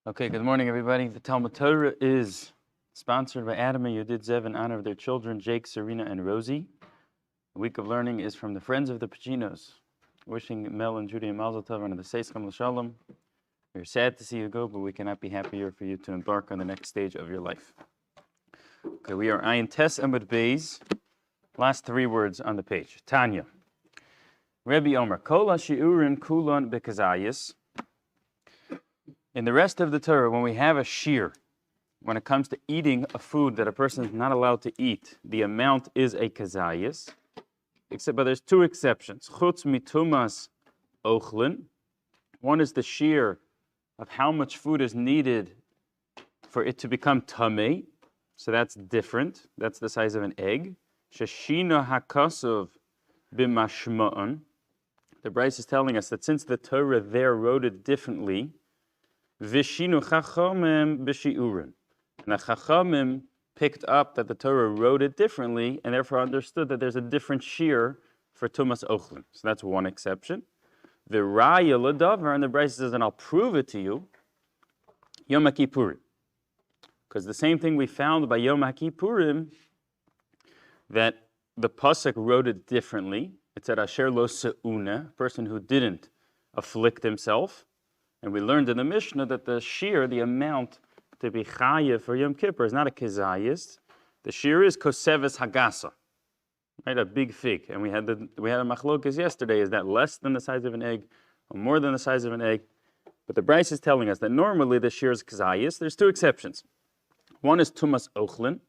Okay, good morning, everybody. The Talmud Torah is sponsored by Adam and Yudit Benzev in honor of their children, Jake Sarina and Rosie. The week of learning is from the Friends of the Pacinos, wishing Mel and Judy and Mazel Tov and the Seischem L'Shalom. We're sad to see you go, but we cannot be happier for you to embark on the next stage of your life. Okay, we are Ayin Tes Amud Beis. Last three words on the page. Tanya. Rebbe Omer. Kol ha-shi'urim kulon bekazayis. In the rest of the Torah, when we have a shear, when it comes to eating a food that a person is not allowed to eat, the amount is a kazayis. But there's two exceptions. Chutz mitumas ochlin. One is the shear of how much food is needed for it to become tamei. So that's different. That's the size of an egg. Sheshina hakasov b'mashma'an. The Bryce is telling us that since the Torah there wrote it differently, Vishinu chachamim b'shi'urim. And the chachamim picked up that the Torah wrote it differently and therefore understood that there's a different shear for tumas ochlin. So that's one exception. The raya l'davar, and the Bryce says, and I'll prove it to you, Yom HaKippurim. Because the same thing we found by Yom HaKippurim, that the pasuk wrote it differently. It said asher lo se'una, a person who didn't afflict himself. And we learned in the Mishnah that the shear, the amount to be chayev for Yom Kippur, is not a kezayis. The shear is koseves hagasa, right? A big fig. And we had a machlokas yesterday. Is that less than the size of an egg or more than the size of an egg? But the Bryce is telling us that normally the shear is kezayis. There's two exceptions. One is tumas ochlin,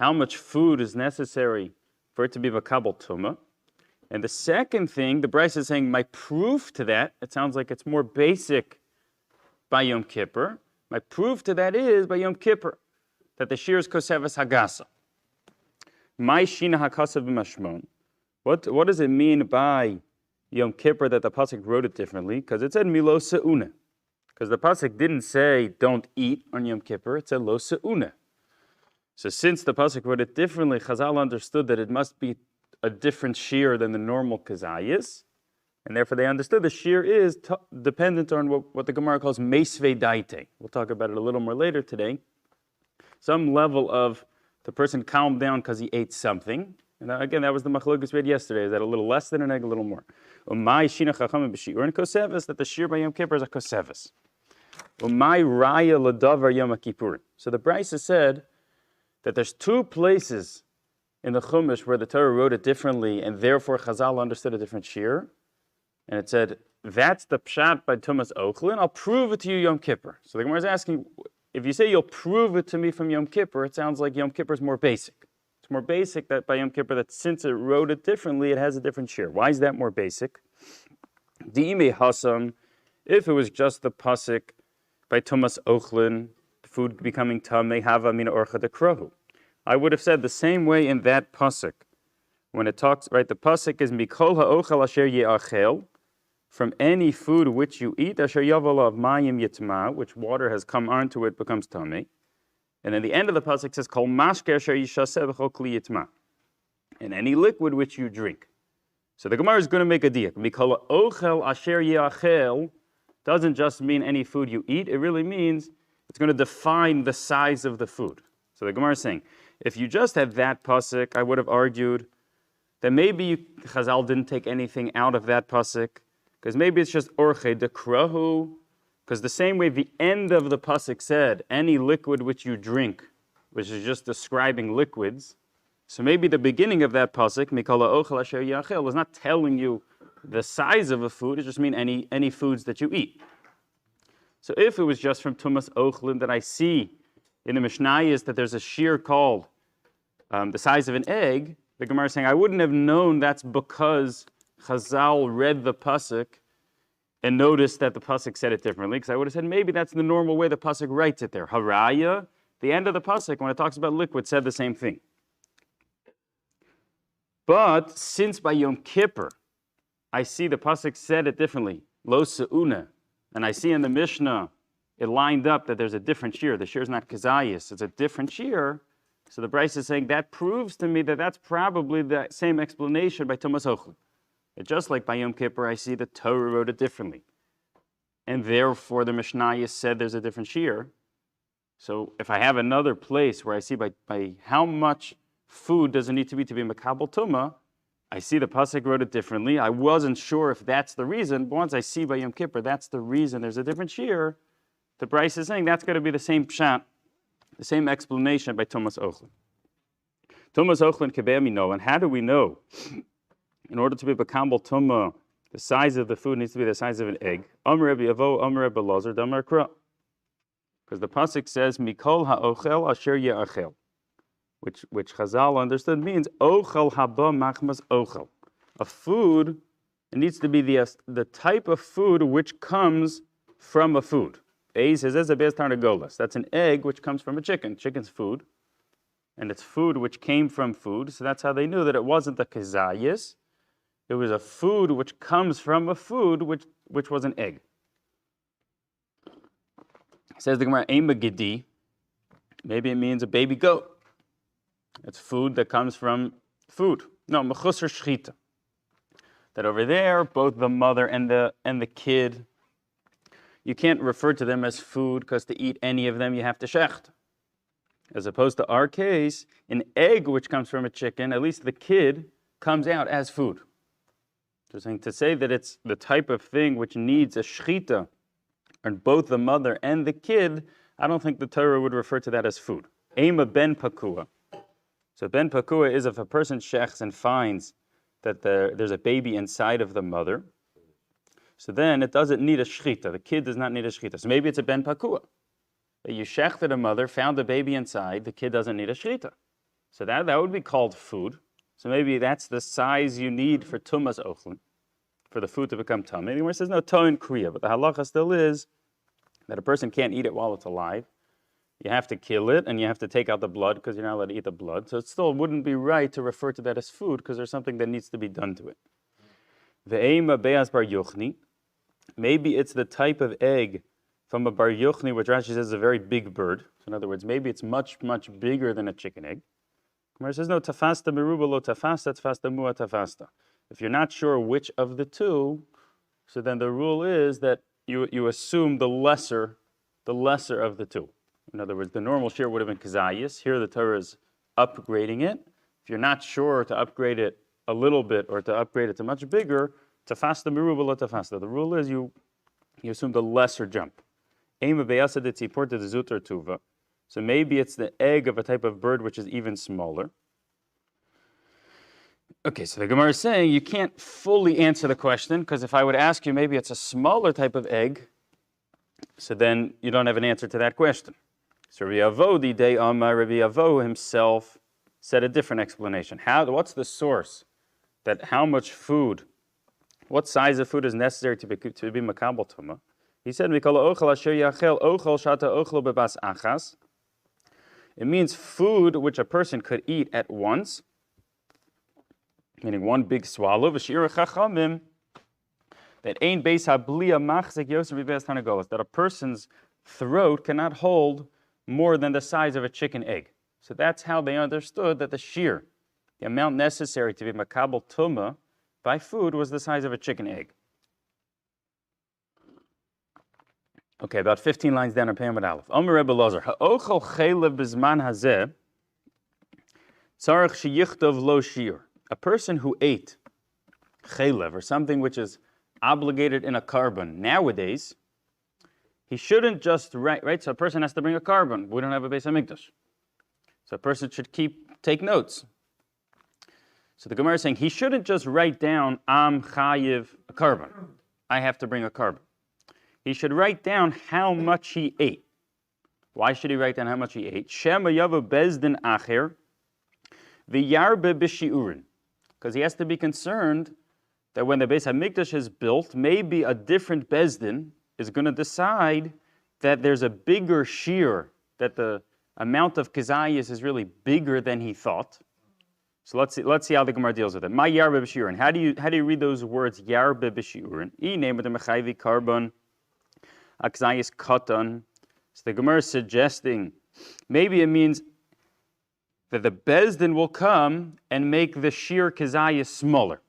how much food is necessary for it to be makabel tuma. And the second thing, the Bryce is saying, my proof to that, it sounds like it's more basic by Yom Kippur. My proof to that is by Yom Kippur, that the shear is koseves hagasa. My shina hakasav b'mashmon. What does it mean by Yom Kippur that the pasuk wrote it differently? Because it said milo se'una. Because the pasuk didn't say don't eat on Yom Kippur, it said lo se'una. So since the pasuk wrote it differently, Chazal understood that it must be a different shear than the normal kazayis, and therefore they understood the shear is dependent on what the Gemara calls meisvei daite. We'll talk about it a little more later today. Some level of the person calmed down because he ate something. And again, that was the machlokas read yesterday. Is that a little less than an egg, a little more? Umay shina chachamim b'shi'urin koseves, that the shear by Yom Kippur is a koseves. Umay raya l'davar Yom HaKippurim. So the Bryce said that there's two places in the Chumash where the Torah wrote it differently, and therefore Chazal understood a different shear. And it said, that's the pshat by tumas ochlin. I'll prove it to you Yom Kippur. So the Gemara is asking, if you say you'll prove it to me from Yom Kippur, it sounds like Yom Kippur is more basic. It's more basic that by Yom Kippur, that since it wrote it differently, it has a different shear. Why is that more basic? Di'ime hasam, if it was just the pasuk by tumas ochlin, food becoming tamei hava mina orcha dekrohu. I would have said the same way in that pasuk. When it talks, right, the pasuk is mikol ha'ochel asher ye'achel, from any food which you eat, asher yavolav mayim yitma, which water has come onto it becomes tamei. And then the end of the pasuk says kol mashke asher yishaseh b'chol kli yitma, and any liquid which you drink. So the Gemara is going to make a diak. Mikol ha'ochel asher ye'achel doesn't just mean any food you eat. It really means it's going to define the size of the food. So the Gemara is saying, if you just had that pasuk, I would have argued that maybe Chazal didn't take anything out of that pasuk, because maybe it's just orche dekrohu, because the same way the end of the pasuk said, any liquid which you drink, which is just describing liquids, so maybe the beginning of that pasuk, mikol ha'ochel asher yachel, is not telling you the size of a food, it just means any foods that you eat. So if it was just from tumas ochlin that I see in the Mishnah is that there's a shear called the size of an egg, the Gemara is saying, I wouldn't have known that's because Chazal read the pasuk and noticed that the pasuk said it differently, because I would have said maybe that's the normal way the pasuk writes it there. Haraya, the end of the pasuk, when it talks about liquid, said the same thing. But since by Yom Kippur, I see the pasuk said it differently, lo se'una, and I see in the Mishnah it lined up that there's a different shear. The shear is not kazayis, it's a different shear. So the Bryce is saying that proves to me that that's probably the same explanation by tumas ochlin. Just like by Yom Kippur, I see the Torah wrote it differently. and therefore the Mishnah said there's a different shear. So if I have another place where I see by how much food does it need to be makabel tumah, I see the pasuk wrote it differently. I wasn't sure if that's the reason, but once I see by Yom Kippur that's the reason there's a different shear, the Bryce is saying that's going to be the same pshat, the same explanation by Tumas Ochlin. Tumas Ochlin kebei know, and how do we know? In order to be makabel tumah, the size of the food needs to be the size of an egg. Amar Rabbi Avo, Amar Rabbi Elazar, Damar Kra. Because the pasuk says, Mikol ha'ochel asher ye'achel, which Chazal understood means, Ochel haba machmas ochel. A food, it needs to be the type of food which comes from a food. That's an egg which comes from a chicken. Chicken's food. And it's food which came from food. So that's how they knew that it wasn't a kezayis. It was a food which comes from a food which was an egg. Says the Gemara, Ema Gedi, maybe it means a baby goat. It's food that comes from food. No, Mechusar Shchita. That over there, both the mother and the kid, you can't refer to them as food because to eat any of them you have to shecht. As opposed to our case, an egg which comes from a chicken, at least the kid comes out as food. So to say that it's the type of thing which needs a shchita on both the mother and the kid, I don't think the Torah would refer to that as food. Ema ben pakua. So ben pakua is if a person shechs and finds that there's a baby inside of the mother, so then it doesn't need a shchita. The kid does not need a shchita. So maybe it's a ben pakua. You shechted a mother, found the baby inside, the kid doesn't need a shchita. So that would be called food. So maybe that's the size you need for tumas ochlin, for the food to become tum. Anywhere says no toin kriya, but the halacha still is that a person can't eat it while it's alive. You have to kill it and you have to take out the blood because you're not allowed to eat the blood. So it still wouldn't be right to refer to that as food because there's something that needs to be done to it. Ve'ema be'az bar yochni. Maybe it's the type of egg from a bar yochni, which Rashi says is a very big bird. So in other words, maybe it's much, much bigger than a chicken egg. Gemara says, no, tafasta meruba lo tafasta, tafasta mua tafasta. If you're not sure which of the two, so then the rule is that you assume the lesser of the two. In other words, the normal share would have been kazayis. Here the Torah is upgrading it. If you're not sure to upgrade it a little bit or to upgrade it to much bigger, tafasta meruba lo tafasta. The rule is you assume the lesser jump. Ema beyasa de tzipor de zuter tuva. So maybe it's the egg of a type of bird which is even smaller. Okay, so the Gemara is saying you can't fully answer the question because if I would ask you maybe it's a smaller type of egg, so then you don't have an answer to that question. So Rabbi Avo himself said a different explanation. What's the source that how much food, what size of food is necessary to be makabel tumah? He said, it means food which a person could eat at once, meaning one big swallow, that a person's throat cannot hold more than the size of a chicken egg. So that's how they understood that the shear, the amount necessary to be makabel tumah by food, was the size of a chicken egg. Okay, about 15 lines down on Peyamid Aleph. Omer Rebbe Elazar, ha'ochel chelev b'zman hazeh, tzarech sheyichtov lo shir. A person who ate chelev, or something which is obligated in a carbon, nowadays, he shouldn't just write, right? So a person has to bring a carbon. We don't have a Beis HaMikdash. So a person should take notes. So the Gemara is saying he shouldn't just write down, am chayiv, a carbon. I have to bring a carbon. He should write down how much he ate. Why should he write down how much he ate? Shema yavu bezdin acher v'yarbe b'shiurin. Because he has to be concerned that when the Beis HaMikdash is built, maybe a different bezdin is going to decide that there's a bigger shear, that the amount of kazayis is really bigger than he thought. So let's see how the Gemara deals with it. My yarbe b'shiurin. How do you read those words yarbe b'shiurin? I name it the mechayvi carbon. Akzayis katan. So the Gemara is suggesting maybe it means that the bezdin will come and make the sheer kazayis smaller.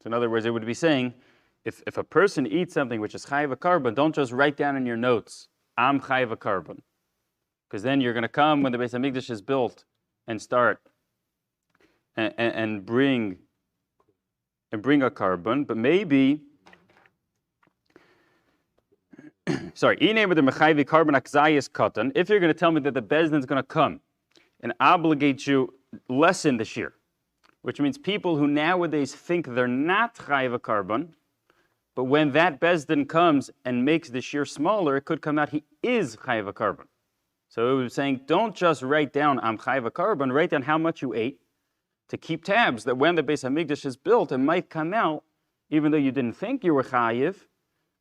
So in other words, it would be saying if a person eats something which is chayiv a carbon, don't just write down in your notes, I'm chayiv a carbon. Because then you're going to come when the Beis Hamikdash is built and start and bring a carbon, but maybe sorry, if you're going to tell me that the Bezdin is going to come and obligate you, lessen the shear, which means people who nowadays think they're not chayiv a carbon, but when that Bezdin comes and makes the shear smaller, it could come out he is chayiv a carbon. So it was saying, don't just write down I'm chayiv a carbon, write down how much you ate to keep tabs, that when the Beis Hamikdash is built, it might come out, even though you didn't think you were chayiv,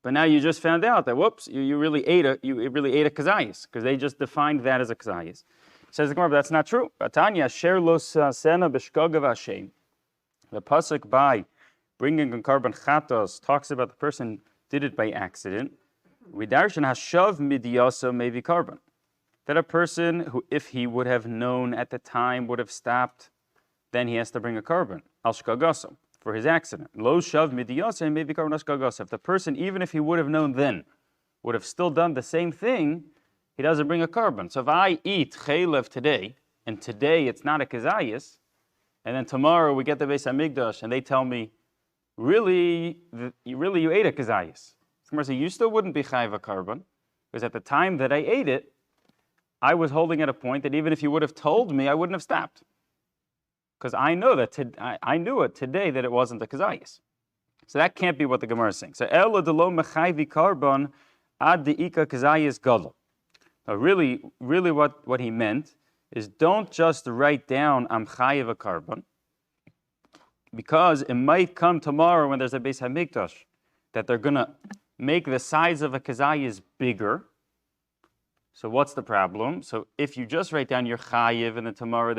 but now you just found out that, whoops, you really ate a kazayis, because they just defined that as a kazayis. Says the Gemara, but that's not true. Batanya, sher lo sena b'shkogav Hashem. The pasuk by bringing a carbon chatos talks about the person did it by accident. We darshan hashav midiyasa maybe carbon. That a person who, if he would have known at the time, would have stopped, then he has to bring a carbon. Al shkagaso. For his accident. Lo shav midiyasa maybe carbon al shkagaso. If the person, even if he would have known then, would have still done the same thing, he doesn't bring a carbon. So if I eat chaylev today, and today it's not a kazayis, and then tomorrow we get the Beis Hamikdash and they tell me, really you ate a kazayis. So you still wouldn't be chayiv a carbon, because at the time that I ate it, I was holding at a point that even if you would have told me, I wouldn't have stopped. Because I know that I knew it today that it wasn't a kazayis. So that can't be what the Gemara is saying. So ela delo mechayvi carbon ad deika kazayis gadol. Now really what he meant is don't just write down I'm chayiv a carbon, because it might come tomorrow when there's a Beis Hamikdash that they're going to make the size of a kazayis bigger. So what's the problem? So if you just write down your chayiv and then tomorrow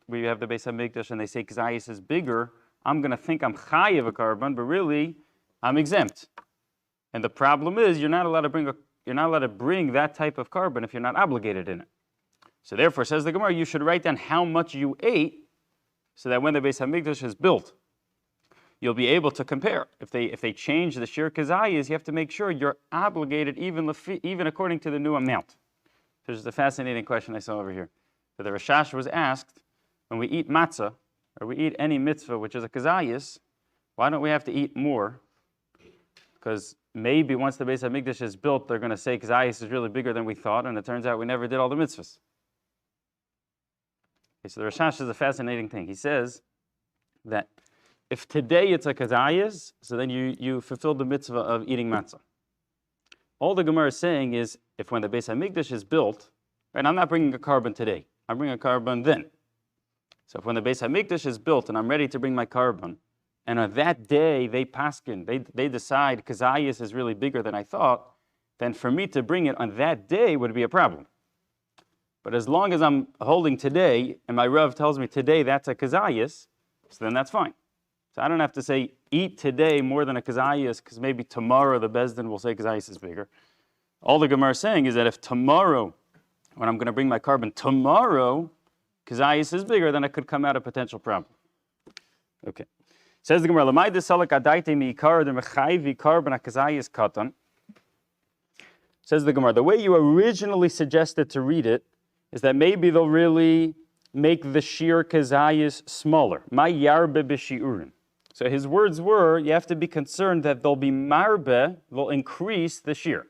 we have the Beis Hamikdash and they say kazayis is bigger, I'm going to think I'm chayiv a carbon, but really I'm exempt. And the problem is you're not allowed to bring that type of carbon if you're not obligated in it. So therefore, says the Gemara, you should write down how much you ate, so that when the Beis Hamikdash is built, you'll be able to compare. If they change the shir kazayis, you have to make sure you're obligated even according to the new amount. There's a fascinating question I saw over here. So the Rashash was asked, when we eat matzah, or we eat any mitzvah which is a kazayis, why don't we have to eat more? Because maybe once the Beis Hamikdash is built, they're going to say kazayis is really bigger than we thought, and it turns out we never did all the mitzvahs. Okay, so the Rashash is a fascinating thing. He says that if today it's a kazayis, so then you fulfilled the mitzvah of eating matzah. All the Gemara is saying is, if when the Beis Hamikdash is built, right, I'm not bringing a carbon today, I'm bringing a carbon then. So if when the Beis Hamikdash is built and I'm ready to bring my carbon, and on that day they paskin, they decide kazayis is really bigger than I thought, then for me to bring it on that day would be a problem. But as long as I'm holding today, and my Rav tells me today that's a kazayis, so then that's fine. So I don't have to say, eat today more than a kazayis, because maybe tomorrow the Bezdin will say kazayis is bigger. All the Gemara is saying is that if tomorrow, when I'm going to bring my carbon, tomorrow, kazayis is bigger, then it could come out a potential problem. Okay. Says the Gemara, Lamai desalak adaite miikar de mechayvi carbon a kazayis katan. Says the Gemara, the way you originally suggested to read it is that maybe they'll really make the shir kazayis smaller. Ma yarbe b'shiurin. So his words were, you have to be concerned that they'll be marbe, they'll increase the shir.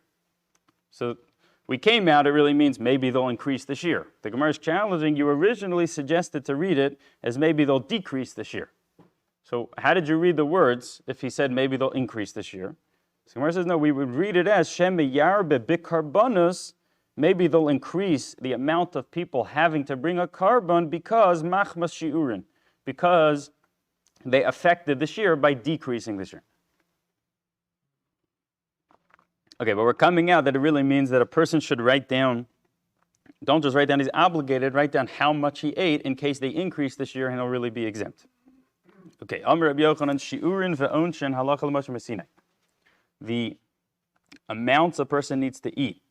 So we came out, it really means maybe they'll increase the shir. The Gemara is challenging, you originally suggested to read it as maybe they'll decrease the shir. So how did you read the words if he said maybe they'll increase the shir? So the Gemara says, no, we would read it as Shem yarbe bikarbonus, maybe they'll increase the amount of people having to bring a carbon because machmas shiurin, because they affected the shir by decreasing the shir. Okay, but we're coming out that it really means that a person should write down, don't just write down he's obligated, write down how much he ate in case they increase the shir and he'll really be exempt. Okay, Amr Rabbi Yochanan shiurin ve'onshen halacha l'moshe mesinai. The amounts a person needs to eat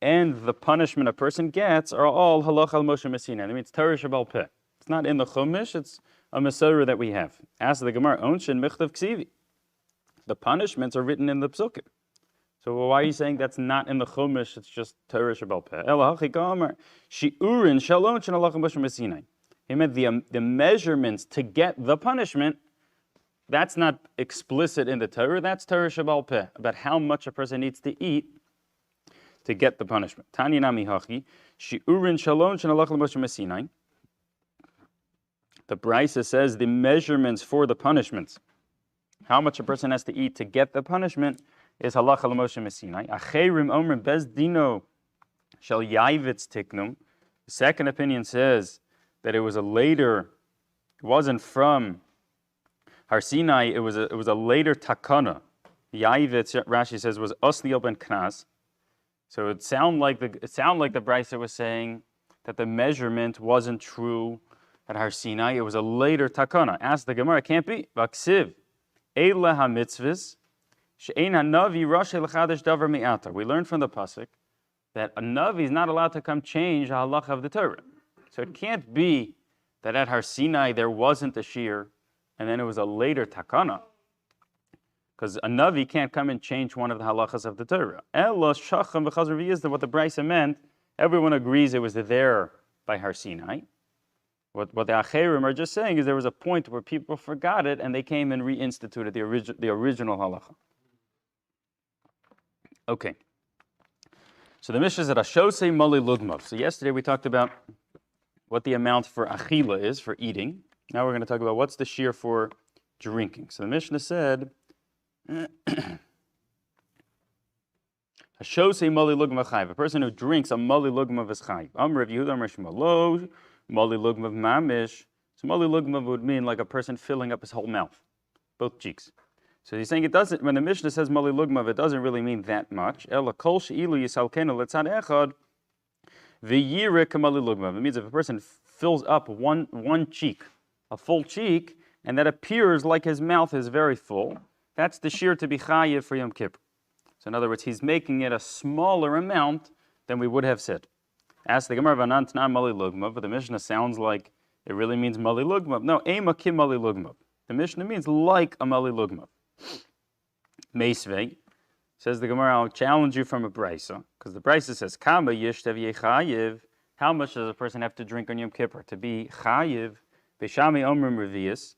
and the punishment a person gets are all halacha l'moshe mesinai. That means Torah Shabbal Peh. It's not in the Chumash, it's a Masorah that we have. Ask the Gemara, Onshin Michtav Ksivi. The punishments are written in the psukim. So why are you saying that's not in the Chumash? It's just Torah Shebal Peh. Shi'urin shalom shenalachim b'shem Sinai. He meant the measurements to get the punishment. That's not explicit in the Torah. That's Torah Shebal Peh, about how much a person needs to eat to get the punishment. Tanya nami hachi shi'urin shalom shenalachim b'shem Sinai. The Brisa says the measurements for the punishments, how much a person has to eat to get the punishment, is halacha l'Moshe Messinai. Acherim omrim bez dino shel yayvitz tiknum. The second opinion says that it wasn't from Har Sinai. It was a later takana. Yayvitz, Rashi says, was osniel ben knas. So it sounded like the Brisa was saying that the measurement wasn't true at Har Sinai. It was a later takana. Ask the Gemara, it can't be. Vaksiv eila hamitzvahs. We learned from the pasuk that a navi is not allowed to come change the halacha of the Torah. So it can't be that at Har Sinai there wasn't a shear and then it was a later takana, because a navi can't come and change one of the halachas of the Torah. What the Brisa meant, everyone agrees it was there by Har Sinai. What the Acherim are just saying is there was a point where people forgot it and they came and reinstituted the original halacha. Okay, so the Mishnah is at Ashosei Mali Lugmav. So yesterday we talked about what the amount for achila is, for eating. Now we're going to talk about what's the shear for drinking. So the Mishnah said, Ashosei Mali Lugmav Chayv. A person who drinks a Mali Lugmav is Chayv. Amr Yehuda Amr Shmalo Mali Lugmav Mamish. So Mali Lugmav would mean like a person filling up his whole mouth, both cheeks. So he's saying it doesn't, when the Mishnah says Mali Lugmav, it doesn't really mean that much. Ela kol she'ilu yisalkenu letzad echad v'yireh k'mali Lugmav. It means if a person fills up one cheek, a full cheek, and that appears like his mouth is very full, that's the shear to be chayiv for Yom Kippur. So in other words, he's making it a smaller amount than we would have said. Ask the Gemara v'anan t'na Mali Lugmav, but the Mishnah sounds like it really means Mali Lugmav. No, ema kim Mali Lugmav. The Mishnah means like a Mali Lugmav. Meisvei, says the Gemara, I'll challenge you from a Brisa, because the Brisa says, Kama yishtav yechayiv, how much does a person have to drink on Yom Kippur to be chayiv? Beishamai omrim revius.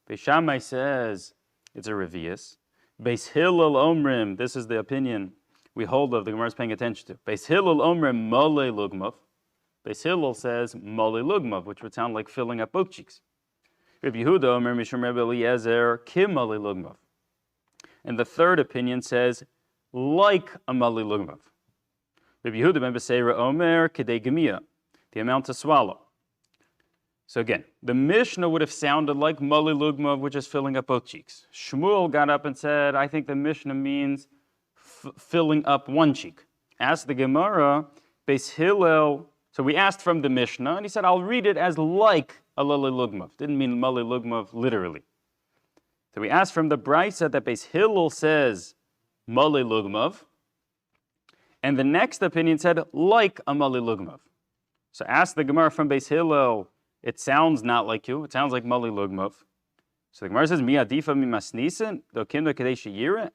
Beishamai says it's a revius. Beis Hillel omrim, this is the opinion we hold of, the Gemara is paying attention to. Beis Hillel omrim mole lugmav. Beis Hillel says mole lugmav, which would sound like filling up both cheeks. Rabbi Yehuda omrim mishum Rabbi Eliezer kim mole lugmav. And the third opinion says, like a Mali Lugmav. Rabbi Yehuda ben Beseira Omer Kedei Gemia, the amount to swallow. So again, the Mishnah would have sounded like Mali Lugmav, which is filling up both cheeks. Shmuel got up and said, I think the Mishnah means filling up one cheek. Asked the Gemara, Beis Hillel, so we asked from the Mishnah, and he said, I'll read it as like a Mali Lugmav. Didn't mean Mali Lugmav literally. So we asked from the Brisa that Beis Hillel says Mali Lugmav, and the next opinion said like a Mali Lugmav. So ask the Gemara from Beis Hillel, it sounds not like you, it sounds like Mali Lugmav. So the Gemara says, Mi adifa mi masnisen, do kimda kadei sheyireh.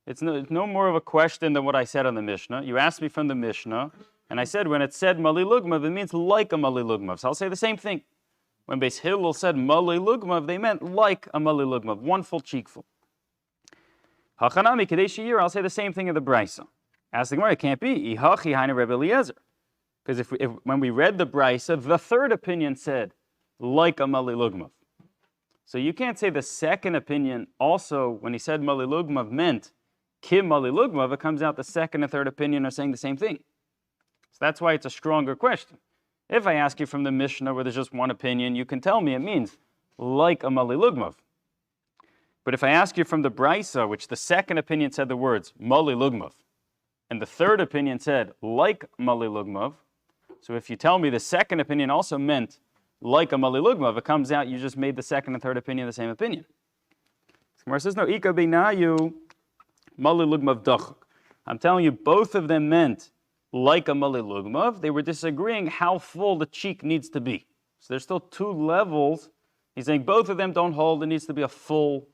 It's no more of a question than what I said on the Mishnah. You asked me from the Mishnah, and I said when it said Mali Lugmav, it means like a Mali Lugmav. So I'll say the same thing. When Beis Hillel said Mali Lugmav, they meant like a Mali Lugmav, one full cheekful. Hachanami Kadei Sheyir, I'll say the same thing in the Brisa. Ask the Gemara, it can't be. Ihachi Hainu Rebbe Eliezer. Because if when we read the Brisa, the third opinion said like a Mali Lugmav. So you can't say the second opinion also, when he said Mali Lugmav, meant Kim Mali Lugmav. It comes out the second and third opinion are saying the same thing. So that's why it's a stronger question. If I ask you from the Mishnah where there's just one opinion, you can tell me it means like a Mali Lugmav. But if I ask you from the Brisa, which the second opinion said the words Mali Lugmav, and the third opinion said like Mali Lugmav, so if you tell me the second opinion also meant like a Mali Lugmav, it comes out you just made the second and third opinion the same opinion. Gemara says, no, Ika beinayu Mali Lugmav dachuk. I'm telling you, both of them meant like a Mali Lugmav. They were disagreeing how full the cheek needs to be. So there's still two levels. He's saying both of them don't hold. It needs to be a full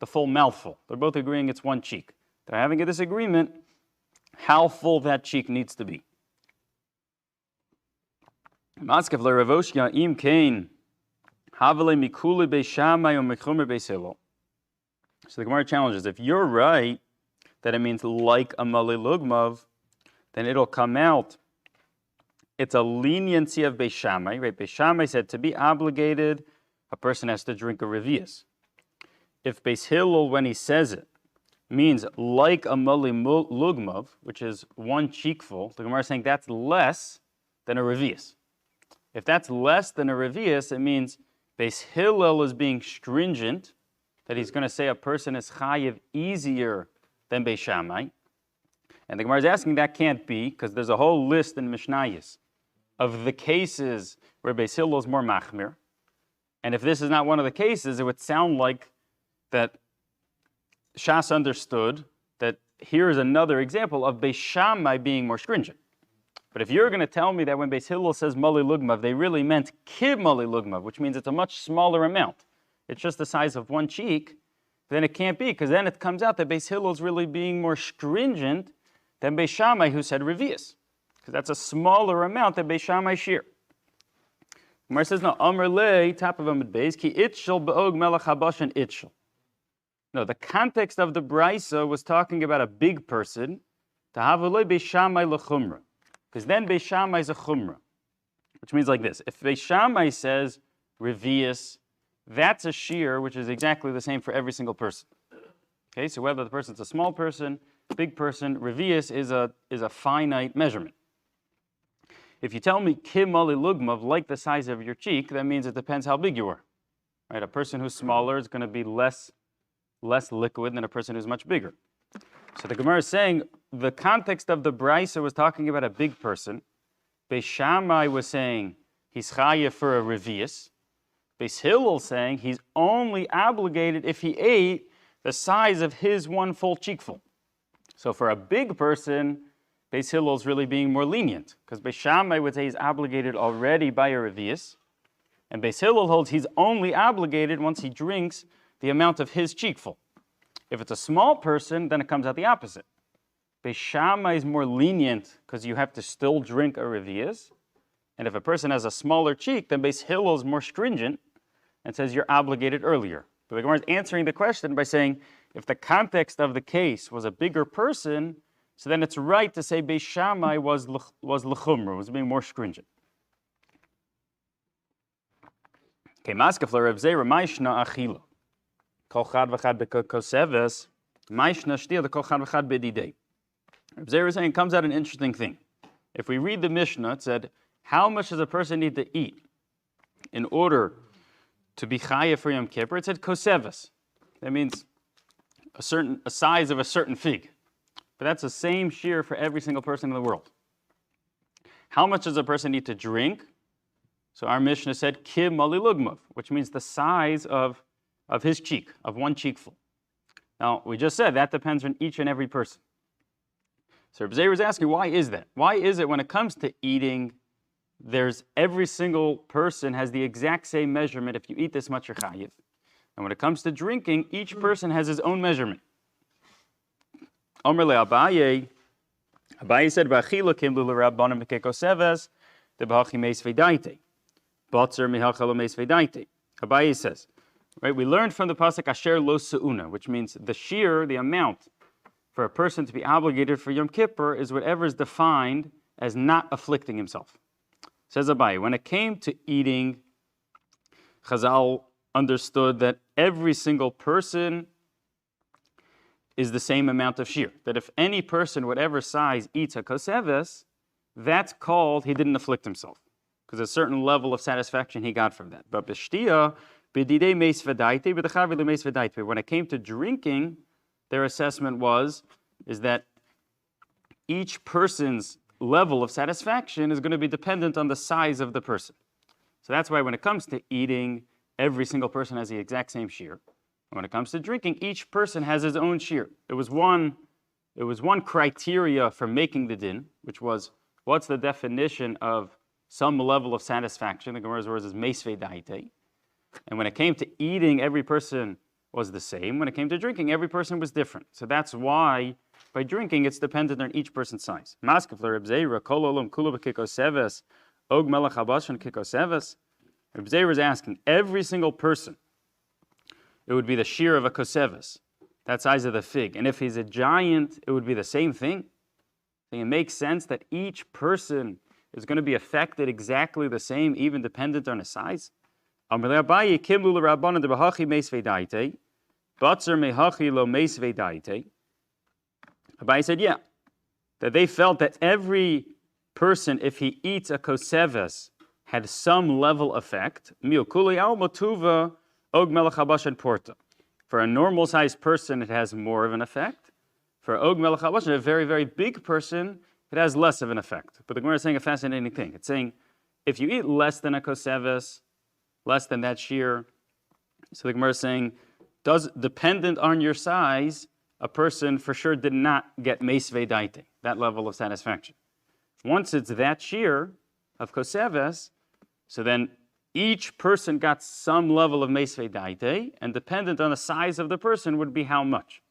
the full mouthful. They're both agreeing it's one cheek. They're having a disagreement how full that cheek needs to be. So the Gemara challenges, if you're right that it means like a mali lugmav, then it'll come out. It's a leniency of Beis Shammai, right? Beis Shammai said to be obligated, a person has to drink a revius. If Beis Hillel, when he says it, means like a mali lugmav, which is one cheekful, the Gemara is saying that's less than a revius. If that's less than a revius, it means Beis Hillel is being stringent, that he's going to say a person is chayiv easier than Beis Shammai. And the Gemara is asking that can't be, because there's a whole list in Mishnayos of the cases where Beis Hillel is more machmir. And if this is not one of the cases, it would sound like that Shas understood that here is another example of Beis Shammai being more stringent. But if you're going to tell me that when Beis Hillel says mali lugmav, they really meant kib mali lugmav, which means it's a much smaller amount. It's just the size of one cheek, then it can't be, because then it comes out that Beis Hillel is really being more stringent than Beis Shammai, who said revius, because that's a smaller amount than Beis Shammai shir. Gemara says, no, Amr le, top of Amud Beis, ki itchel be'og melech habashan itchel. No, the context of the Brisa was talking about a big person, tahavulei Beis Shammai lechumra, because then Beis Shammai is a chumra, which means like this. If Beis Shammai says revius, that's a shear which is exactly the same for every single person. Okay, so whether the person's a small person, big person, revius is a finite measurement. If you tell me kim mali lugmav, like the size of your cheek, that means it depends how big you are. Right? A person who's smaller is going to be less liquid than a person who's much bigger. So the Gemara is saying the context of the Brisa was talking about a big person. Beis Shammai was saying he's chayav for a revius. Beis Hillel saying he's only obligated if he ate the size of his one full cheekful. So for a big person, Beis Hillel is really being more lenient, because Beis Shammai would say he's obligated already by a revius, and Beis Hillel holds he's only obligated once he drinks the amount of his cheekful. If it's a small person, then it comes out the opposite. Beis Shammai is more lenient because you have to still drink a revius, and if a person has a smaller cheek, then Beis Hillel is more stringent and says you're obligated earlier. But the Gemara is answering the question by saying if the context of the case was a bigger person, so then it's right to say Beis Shammai was l'chumra, was being more stringent. Okay, maskefler Rav Zera Maishna achila. Kol chad v'chad bekoseves, Maishna shtia the kol chad v'chad bedidei. Rav Zera is saying it comes out an interesting thing. If we read the Mishnah, it said, how much does a person need to eat in order to be chayav for Yom Kippur? It said koseves. That means a size of a certain fig. But that's the same shear for every single person in the world. How much does a person need to drink? So our Mishnah said kib mali lugmav, which means the size of his cheek, of one cheekful. Now, we just said that depends on each and every person. So Rav Zera is asking, why is that? Why is it when it comes to eating, every single person has the exact same measurement? If you eat this much, you're chayiv. And when it comes to drinking, each person has his own measurement. Omer le Abaye said, "V'achila kimlu l'rabbanim mekekoseves, debachi meis v'daite, batzer mihachalo meis v'daite." Abaye says, right? We learned from the pasuk asher lo seuna, which means the shear, the amount for a person to be obligated for Yom Kippur is whatever is defined as not afflicting himself. Says Abaye, when it came to eating, Chazal understood that every single person is the same amount of shear. That if any person, whatever size, eats a koseves, that's called he didn't afflict himself, because a certain level of satisfaction he got from that. But b'shtia, b'didei meis v'daite, b'dechavi meis v'daite. When it came to drinking, their assessment is that each person's level of satisfaction is going to be dependent on the size of the person. So that's why when it comes to eating, every single person has the exact same shear. When it comes to drinking, each person has his own shear. It was one criteria for making the din, which was what's the definition of some level of satisfaction. The Gemara's words is meis v'daite. And when it came to eating, every person was the same. When it came to drinking, every person was different. So that's why by drinking, it's dependent on each person's size. Reb Zeir is asking, every single person, it would be the shear of a koseves, that size of the fig. And if he's a giant, it would be the same thing. So it makes sense that each person is going to be affected exactly the same, even dependent on his size. Abaye said, yeah, that they felt that every person, if he eats a koseves, had some level effect. For a normal sized person, it has more of an effect. For Og Melech HaBashan, a very, very big person, it has less of an effect. But the Gemara is saying a fascinating thing. It's saying, if you eat less than a koseves, less than that shear, so the Gemara is saying, dependent on your size, a person for sure did not get meisvei daite, that level of satisfaction. Once it's that shear of koseves, so then each person got some level of meisvei daite, and dependent on the size of the person would be how much.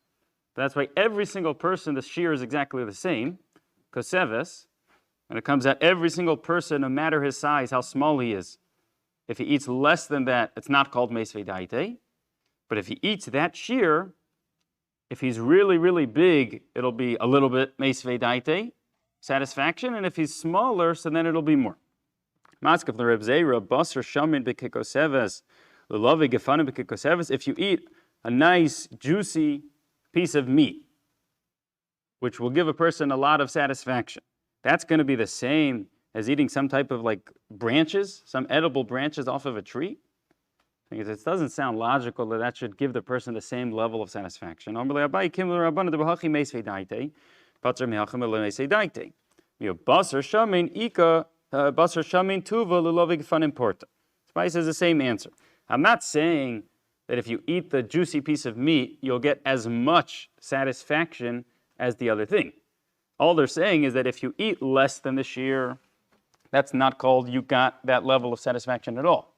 That's why every single person, the shear is exactly the same, koseves, and it comes out every single person, no matter his size, how small he is. If he eats less than that, it's not called meisvei daite. But if he eats that shear, if he's really, really big, it'll be a little bit meisvei daite, satisfaction, and if he's smaller, so then it'll be more. If you eat a nice, juicy piece of meat, which will give a person a lot of satisfaction, that's going to be the same as eating some type of like branches, some edible branches off of a tree. It doesn't sound logical that should give the person the same level of satisfaction. Spice has the same answer. I'm not saying that if you eat the juicy piece of meat, you'll get as much satisfaction as the other thing. All they're saying is that if you eat less than the shear, that's not called you got that level of satisfaction at all.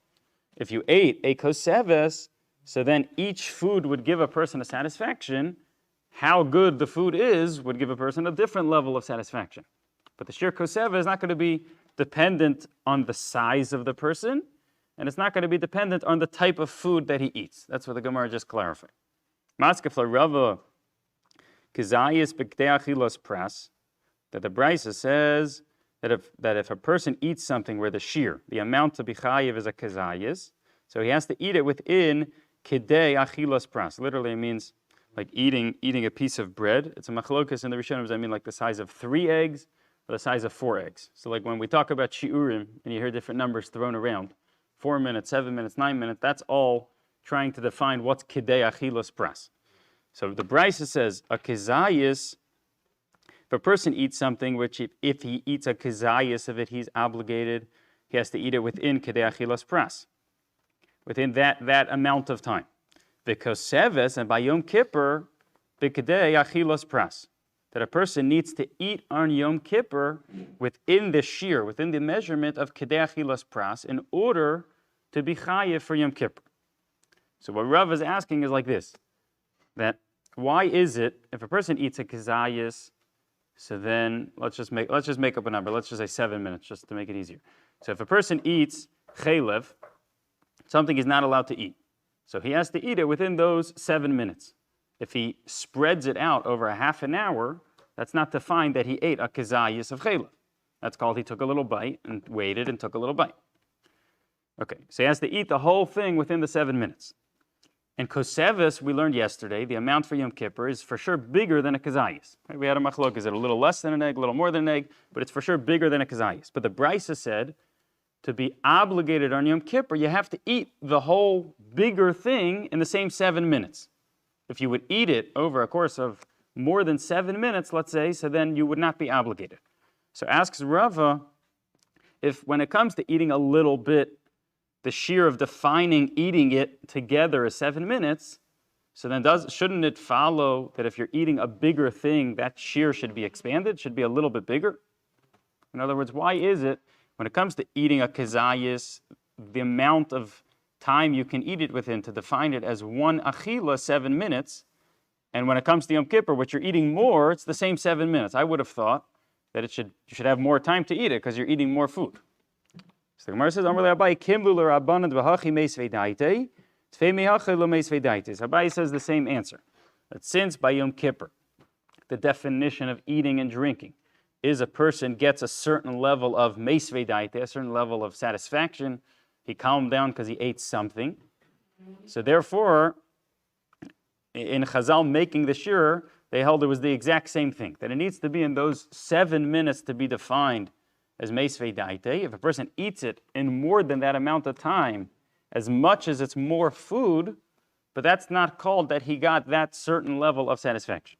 If you ate a koseves, so then each food would give a person a satisfaction. How good the food is would give a person a different level of satisfaction. But the sheer koseva is not going to be dependent on the size of the person, and it's not going to be dependent on the type of food that he eats. That's what the Gemara just clarified. Maskefla Rava Kizayis B'Kdei Achilos Pras, that the Brisa says that if a person eats something where the shear, the amount to be chayiv is a kizayis, so he has to eat it within kidei achilas pras. Literally, it means like eating a piece of bread. It's a machlokas in the Rishonim. I mean, like the size of 3 eggs or the size of 4 eggs. So, like when we talk about shiurim and you hear different numbers thrown around, 4 minutes, 7 minutes, 9 minutes. That's all trying to define what's kidei achilas pras. So the Brisa says a kizayis. If a person eats something, which if he eats a kizayis of it, he's obligated, he has to eat it within kedei achilas pras, within that amount of time. V'koseves, and by Yom Kippur, b'kedei achilas pras, that a person needs to eat on Yom Kippur within the shear, within the measurement of kedei achilas pras, in order to be chayiv for Yom Kippur. So what Rav is asking is like this, that why is it, if a person eats a kizayis, so then let's just make up a number. Let's just say 7 minutes, just to make it easier. So if a person eats chaylev, something he's not allowed to eat, so he has to eat it within those 7 minutes. If he spreads it out over a half an hour, that's not defined that he ate a kizayis of chaylev. That's called he took a little bite and waited and took a little bite. Okay, so he has to eat the whole thing within the 7 minutes. And koseves, we learned yesterday, the amount for Yom Kippur is for sure bigger than a kazayis. Right? We had a machlok, is it a little less than an egg, a little more than an egg, but it's for sure bigger than a kazayis. But the Brisa said, to be obligated on Yom Kippur, you have to eat the whole bigger thing in the same 7 minutes. If you would eat it over a course of more than 7 minutes, let's say, so then you would not be obligated. So asks Rava, if when it comes to eating a little bit, the shear of defining eating it together is 7 minutes, so then shouldn't it follow that if you're eating a bigger thing, that shear should be expanded, should be a little bit bigger? In other words, why is it, when it comes to eating a kazayis, the amount of time you can eat it within to define it as one achila, 7 minutes. And when it comes to Yom Kippur, which you're eating more, it's the same 7 minutes. I would have thought that you should have more time to eat it because you're eating more food. So the Gemara says, Abai says the same answer. That since by Yom Kippur, the definition of eating and drinking is a person gets a certain level of meisvei daite, a certain level of satisfaction. He calmed down because he ate something. So therefore, in Chazal making the shir, they held it was the exact same thing, that it needs to be in those 7 minutes to be defined as meisvei daite. If a person eats it in more than that amount of time, as much as it's more food, but that's not called that he got that certain level of satisfaction.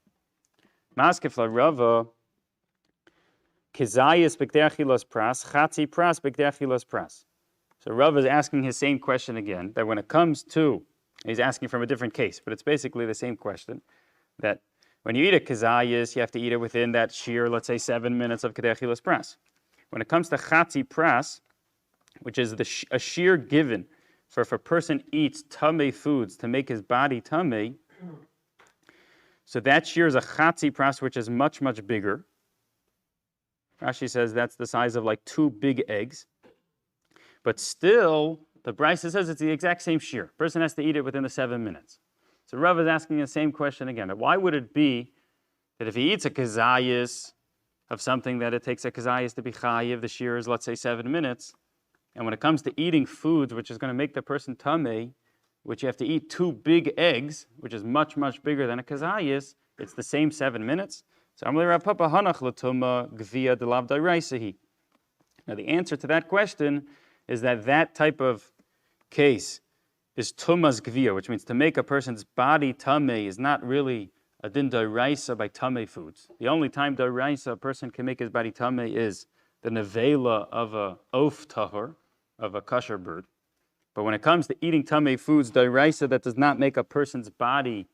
Maskef la Rava, Kizayas b'kdeachilos pras, chatzi pras b'kdeachilos pras. So Rav is asking his same question again, that when it comes to, he's asking from a different case, but it's basically the same question, that when you eat a kizayas, you have to eat it within that shear, let's say 7 minutes of kdeachilos pras. When it comes to chatzi pras, which is a shear given for if a person eats tamei foods to make his body tamei, so that shear is a chatzi pras, which is much, much bigger. Rashi says that's the size of like 2 big eggs. But still, the Brisa says it's the exact same shear. Person has to eat it within the 7 minutes. So Rav is asking the same question again. Why would it be that if he eats a kazayas of something that it takes a kazayas to be chayiv, the shear is, let's say, 7 minutes, and when it comes to eating foods, which is going to make the person tamei, which you have to eat 2 big eggs, which is much, much bigger than a kazayas, it's the same 7 minutes. So Amalei Rav Papa Hanach Latuma Gvia Delav Dairaisahi. Now the answer to that question is that type of case is tumas gvia, which means to make a person's body tamei is not really a din dairaisa by tamei foods. The only time dairaisa a person can make his body tamei is the nevela of a oaf tahor, of a kosher bird. But when it comes to eating tamei foods, dairaisa that does not make a person's body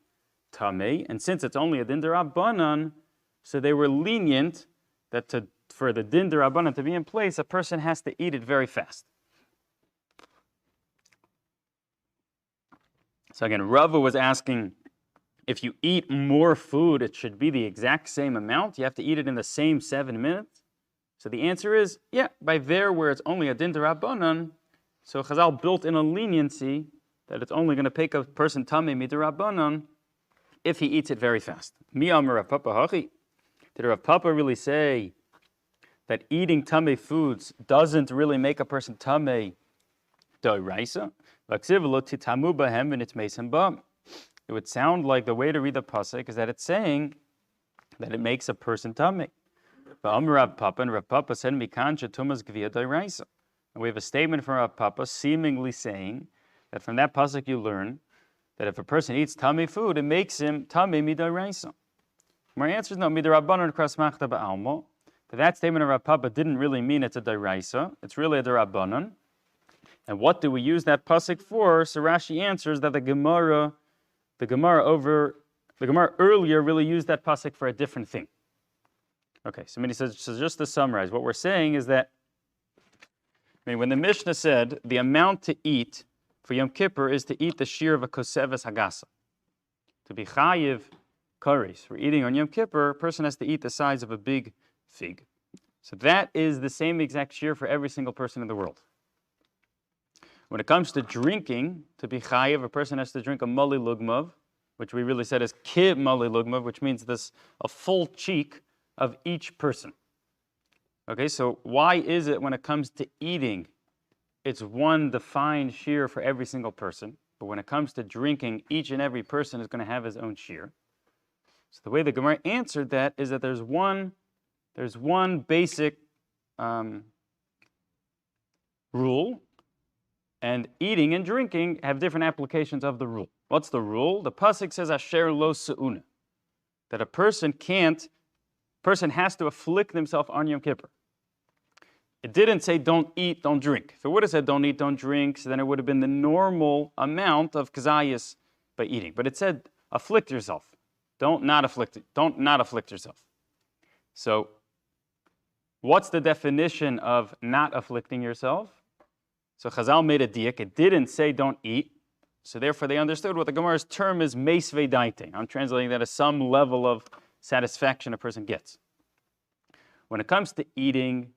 tamei, and since it's only a din derabanan, so they were lenient that for the din derabanan to be in place, a person has to eat it very fast. So again, Rava was asking, if you eat more food, it should be the exact same amount? You have to eat it in the same 7 minutes? So the answer is, yeah, by there where it's only a din derabanan, so Chazal built in a leniency that it's only going to make a person tamei midirabanan if he eats it very fast. Mi amar Rav Papa hachi. Did Rav Papa really say that eating tamei foods doesn't really make a person tamei d'oraisa? It would sound like the way to read the pasuk is that it's saying that it makes a person tamei. Rav Papa, and Rav Papa said, "Mikan shetumas gvia d'oraisa." And we have a statement from Rav Papa seemingly saying that from that pasuk you learn that if a person eats tamei food, it makes him tamei mid'oraisa. My answer is no, mid'rabanan kras machta ba'almo. But that statement of Rav Papa didn't really mean it's a d'oraisa. It's really a d'rabanan. And what do we use that pasuk for? So Rashi answers that the Gemara earlier really used that pasuk for a different thing. Okay, so he says, so just to summarize, what we're saying is that, when the Mishnah said the amount to eat for Yom Kippur is to eat the shear of a koseves hagasa, to be chayiv kares, for eating on Yom Kippur, a person has to eat the size of a big fig. So that is the same exact shear for every single person in the world. When it comes to drinking, to be chayiv, a person has to drink a mali lugmav, which we really said is ki mali lugmav, which means a full cheek of each person. Okay, so why is it when it comes to eating, it's one defined shear for every single person, but when it comes to drinking, each and every person is going to have his own shear? So the way the Gemara answered that is that there's one basic rule, and eating and drinking have different applications of the rule. What's the rule? The pasuk says asher lo seuna, that a person has to afflict himself on Yom Kippur. It didn't say don't eat, don't drink. If it would have said don't eat, don't drink, so then it would have been the normal amount of kazayas by eating. But it said afflict yourself. Don't not afflict yourself. So what's the definition of not afflicting yourself? So Chazal made a diak. It didn't say don't eat. So therefore they understood what the Gemara's term is meisvei daite. I'm translating that as some level of satisfaction a person gets. When it comes to eating,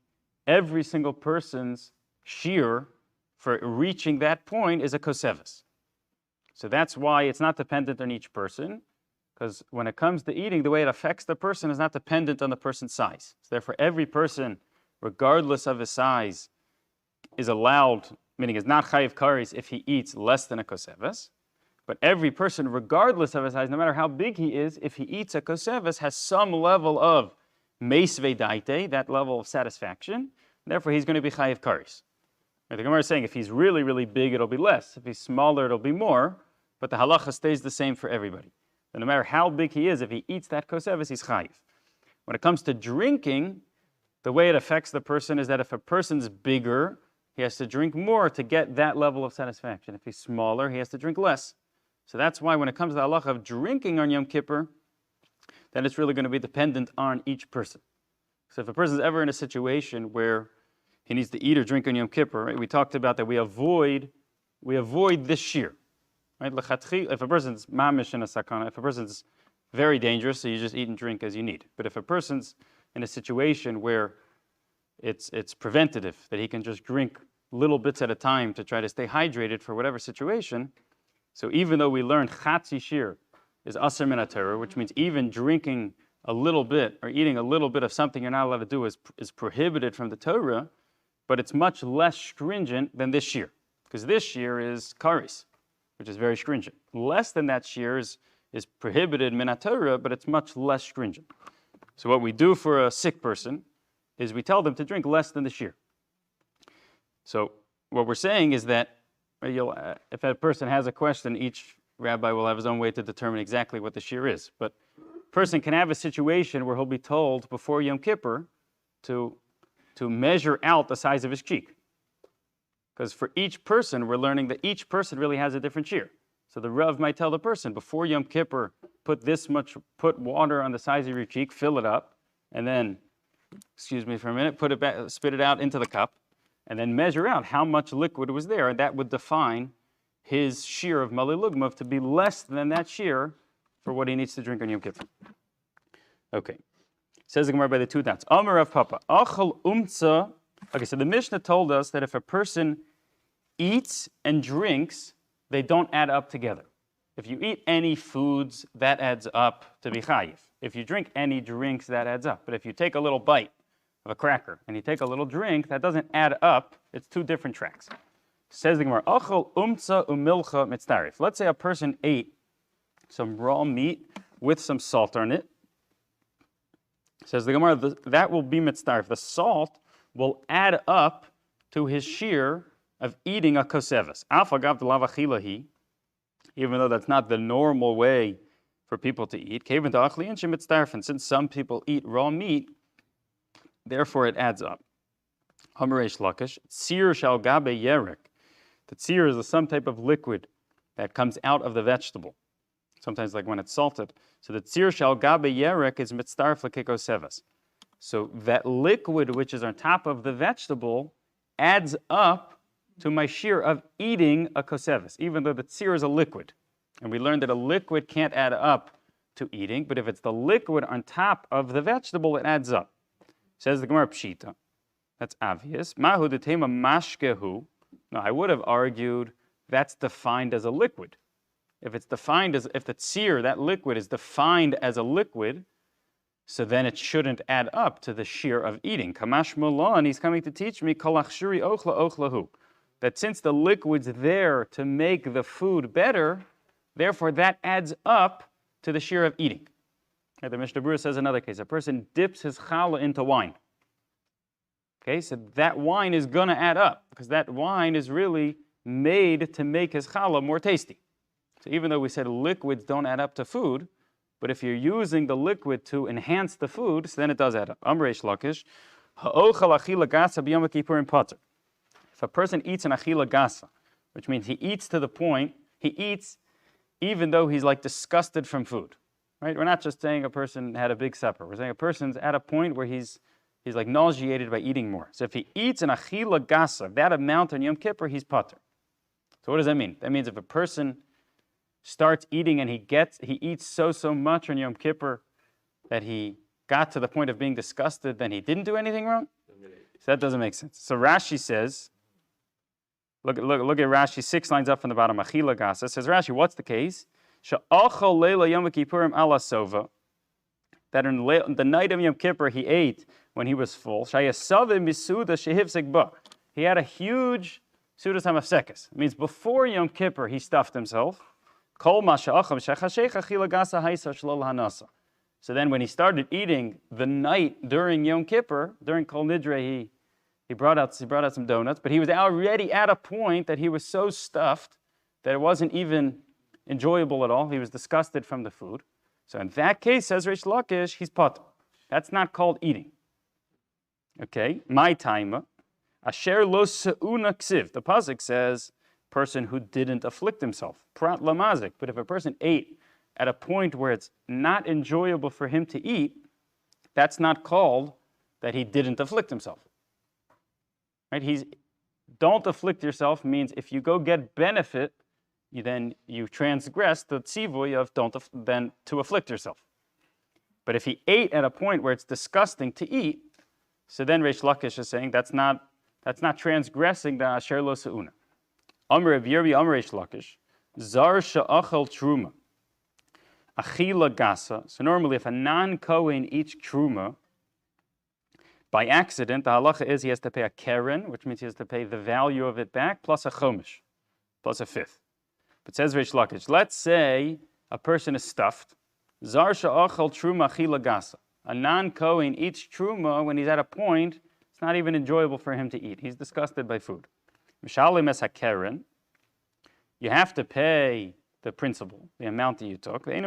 every single person's shear for reaching that point is a koseves. So that's why it's not dependent on each person, because when it comes to eating, the way it affects the person is not dependent on the person's size. So therefore, every person, regardless of his size, is allowed, meaning is not chayiv karis if he eats less than a koseves. But every person, regardless of his size, no matter how big he is, if he eats a koseves, has some level of meisvei daite, that level of satisfaction. Therefore, he's going to be chayiv karis. The Gemara is saying if he's really, really big, it'll be less. If he's smaller, it'll be more. But the halacha stays the same for everybody. And no matter how big he is, if he eats that koseves, he's chayiv. When it comes to drinking, the way it affects the person is that if a person's bigger, he has to drink more to get that level of satisfaction. If he's smaller, he has to drink less. So that's why when it comes to the halacha of drinking on Yom Kippur, then it's really going to be dependent on each person. So if a person's ever in a situation where he needs to eat or drink on Yom Kippur, right, we talked about that we avoid this shear. Right? If a person's mamish in a sakana, if a person's very dangerous, so you just eat and drink as you need. But if a person's in a situation where it's preventative, that he can just drink little bits at a time to try to stay hydrated for whatever situation, so even though we learned chatzi shir is aser min haTorah, which means even drinking a little bit or eating a little bit of something you're not allowed to do is prohibited from the Torah, but it's much less stringent than this shear, because this shear is karis, which is very stringent. Less than that shear is prohibited min haTorah, but it's much less stringent. So what we do for a sick person is we tell them to drink less than the shear. So what we're saying is that if a person has a question, each rabbi will have his own way to determine exactly what the shear is. But a person can have a situation where he'll be told before Yom Kippur to measure out the size of his cheek. Because for each person, we're learning that each person really has a different shear. So the Rav might tell the person, before Yom Kippur, put water on the size of your cheek, fill it up, and then, excuse me for a minute, spit it out into the cup, and then measure out how much liquid was there, and that would define his shear of Mali Lugmav to be less than that shear for what he needs to drink on Yom Kippur. Okay. Says the Gemara by the two dots. Amar Rav Papa, Achal Umtza. Okay, so the Mishnah told us that if a person eats and drinks, they don't add up together. If you eat any foods, that adds up to be chayiv. If you drink any drinks, that adds up. But if you take a little bite of a cracker and you take a little drink, that doesn't add up. It's two different tracks. Says the Gemara, Achal umtza umilcha mitztarif. Let's say a person ate some raw meat with some salt on it. Says the Gemara, that will be mitztarif. The salt will add up to his shear of eating a koseves. Afagav lavachilahi, even though that's not the normal way for people to eat. And since some people eat raw meat, therefore it adds up. Hamaresh lakish, tzir shal gabe yerek. The tzir is some type of liquid that comes out of the vegetable. Sometimes like when it's salted. So the tzir shal gabe yerek is mitzdarf lekikoseves. So that liquid which is on top of the vegetable adds up to my shear of eating a koseves, even though the tzir is a liquid. And we learned that a liquid can't add up to eating, but if it's the liquid on top of the vegetable, it adds up. Says the Gemara Pshita. That's obvious. Mahu detema mashkehu. No, I would have argued that's defined as a liquid. If the tzir, that liquid, is defined as a liquid, so then it shouldn't add up to the shear of eating. Kamash Mulan, he's coming to teach me, kalachshuri ochla ochlahu, that since the liquid's there to make the food better, therefore that adds up to the shear of eating. And the Mishnah Berurah says another case, a person dips his challah into wine. Okay, so that wine is going to add up, because that wine is really made to make his challah more tasty. So even though we said liquids don't add up to food, but if you're using the liquid to enhance the food, so then it does add up. Amreish lakish, ha'ochal achila gasa b'yom kippurim pater. If a person eats an achila gasa, which means he eats to the point, he eats even though he's like disgusted from food. Right? We're not just saying a person had a big supper. We're saying a person's at a point where he's he's like nauseated by eating more. So if he eats an achila gasa, that amount on Yom Kippur, he's pater. So what does that mean? That means if a person starts eating and he eats so much on Yom Kippur that he got to the point of being disgusted, then he didn't do anything wrong? So that doesn't make sense. So Rashi says, look at Rashi 6 lines up from the bottom, achila gasa. Says Rashi, what's the case? She'achal leila Yom Kippurim ala sova, that in the night of Yom Kippur he ate when he was full. Shayasavim misuda shehivsek ba. He had a huge sudas hamafsekes. It means before Yom Kippur he stuffed himself. Kol ma she'acham shechashech achila gasa haisa shlol hanasa. So then when he started eating the night during Yom Kippur, during Kol Nidre, he brought out some donuts, but he was already at a point that he was so stuffed that it wasn't even enjoyable at all. He was disgusted from the food. So in that case, says Reish Lakish, he's pater. That's not called eating. Okay, my taima, asher lo se'una ksiv. The pasuk says, person who didn't afflict himself. Prat lamazik. But if a person ate at a point where it's not enjoyable for him to eat, that's not called that he didn't afflict himself. Right? Don't afflict yourself means if you go get benefit, you transgress the tzivui of then to afflict yourself. But if he ate at a point where it's disgusting to eat, so then Reish Lakish is saying that's not transgressing the asher lo se'una. Amr Rav Yirmi, Amr Reish Lakish, zar she'achal truma, achila gasa. So normally if a non-Kohen eats truma, by accident, the halacha is he has to pay a keren, which means he has to pay the value of it back, plus a chomish, plus a fifth. But says Reish Lakish, let's say a person is stuffed. Zar she'achal truma achila gasa. A non-Kohen eats truma when he's at a point it's not even enjoyable for him to eat. He's disgusted by food. Mishalim es hakeren. You have to pay the principal, the amount that you took. You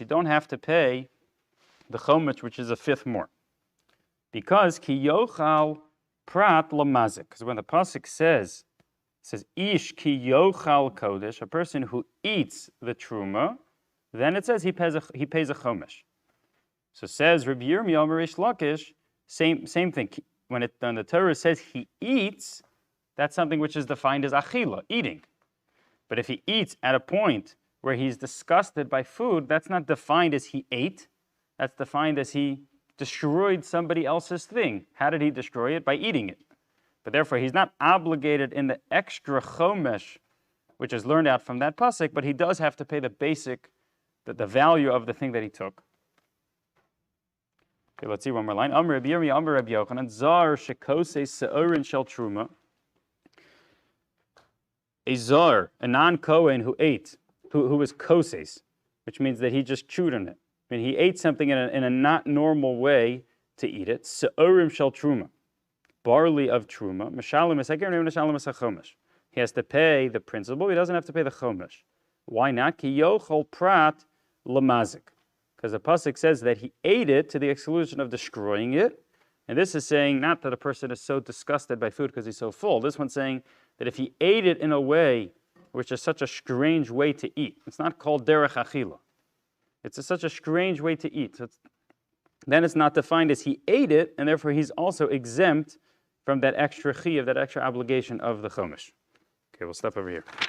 don't have to pay the chomish, which is a fifth more. Because ki yochal prat lamazik. Because when the pasuk says ish ki yochal kodesh, a person who eats the truma, then it says he pays a chomish. So says Rabbi Yirmiyah Reish Lakish, same thing. When the Torah says he eats, that's something which is defined as achila, eating. But if he eats at a point where he's disgusted by food, that's not defined as he ate. That's defined as he destroyed somebody else's thing. How did he destroy it? By eating it. But therefore, he's not obligated in the extra chomesh, which is learned out from that pasuk, but he does have to pay the basic, the value of the thing that he took. Okay, let's see one more line. Amr Rabbi Yirmi, Amr Rabbi Yochanan, zar shekose se'orin shel truma. A zar, a non-Kohen who ate, who was koses, which means that he just chewed on it. I mean, he ate something in a not normal way to eat it. Se'orim shel truma, barley of truma. Mishalim esaker mishalim esachomish. He has to pay the principal. He doesn't have to pay the chomish. Why not? Ki yochol prat lamazik. Because the pasuk says that he ate it to the exclusion of destroying it. And this is saying not that a person is so disgusted by food because he's so full. This one's saying that if he ate it in a way which is such a strange way to eat, it's not called derech achila. It's such a strange way to eat. So then it's not defined as he ate it, and therefore he's also exempt from that extra chiyuv, that extra obligation of the chomish. Okay, we'll stop over here.